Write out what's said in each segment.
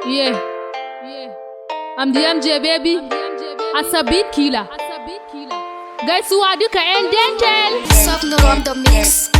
Yeah, I'm the MJ baby. As a beat killer. Gaisuwa duka 'yan dental. From the mix.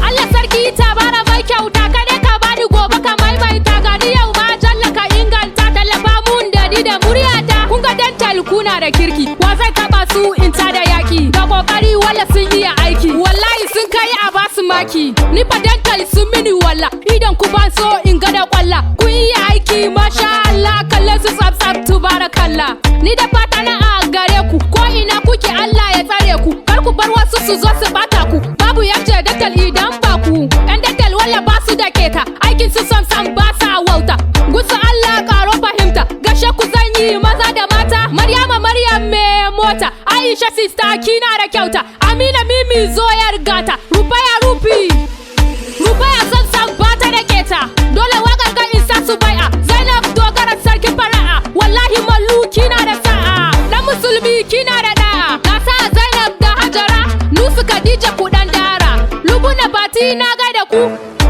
Allah sarki tabara mai kyauta kada ka bani gobe ka maimaita gani yau ma jalla ka inganta tallafa mun da ni da muryata. Kun ga dental kuna da kirki, wa zai taba su in ta da yaki. Da kokari wala sun iya aiki, wallahi sun kai a basu maki. Ni fa dental sun mini walla, idan ku ban so in ga da kwalla. Kun iya aiki masha Allah, kalle su tsaf tsaf tubarakallah. Ni da fata na a gare ku, ko ina kuke Allah ya tsare ku. Kar ku bar wasu su zo su bata ku, babu yace dental idan ba ku. Yan dental walla ba su da keta, aikin su sam ba sa wauta. Gusu Allah karo fahimta, gashe ku zan yi maza da mata. Maryam me mota, Aisha sista kina da kyauta. Amina Mimi zoyar gata, Rubaya Rubaya san bata da keta. Dole wakar ga isa su bai'a, Zainab dogara sarkin fara'a. Wallahi mallu kina da sa'a, dan musulmi kina da da'a. Gasa Zainab da Hajara, Nusu Khadija kudan dara. Lubuna Bati na gaida ku,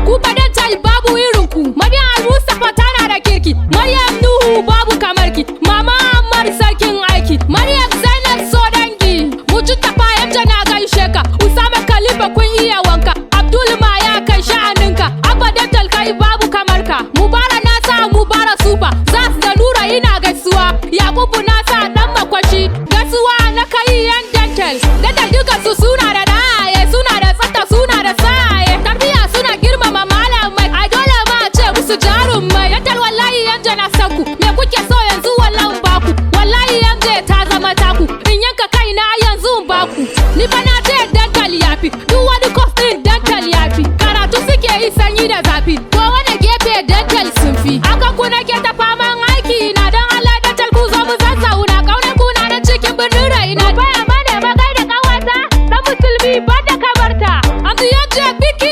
ku dental babu irin ku. Maryam Al-Mustafa tana da kirki, Maryam Nuhu babu kamar ki. Mama Ammar sarkin aiki, Maryam Zainab so dangi. Mujtafa yamta na gaishe ka, Usama Khalifa kun iya wanka. Abdul Maya kan sha'aninka, Abba dental kai babu kamar ka. Mubara na sa Mubara super, Zas da Nura ina gaisuwa. Yakubu na sa dan makwashi, gaisuwa na kai yan dental. Dental duka su suna da da'aye, suna da tsafta suna da sa'aye. Tarbiya suna girmama malamai, ai dole ma a ce musu jarumai. Dental wallahi yanja na san ku, me kuke so yanzu wallan baku. Wallahi yanje ta zama taku, in yanka kaina yanzu in baku. Ni fa na ce dental yafi, duk wani course din dental yafi. Karatu suke yi sanyi da zafi, ko wani gefe dental sun fi. Akan ku nake ta faman aiki na, don Allah dental ku zo mu zazzauna. Kaunar ku na nan cikin birnin raina. Baya ma ne magai da kawata, dan musulmi ba da kabarta. An yanje biki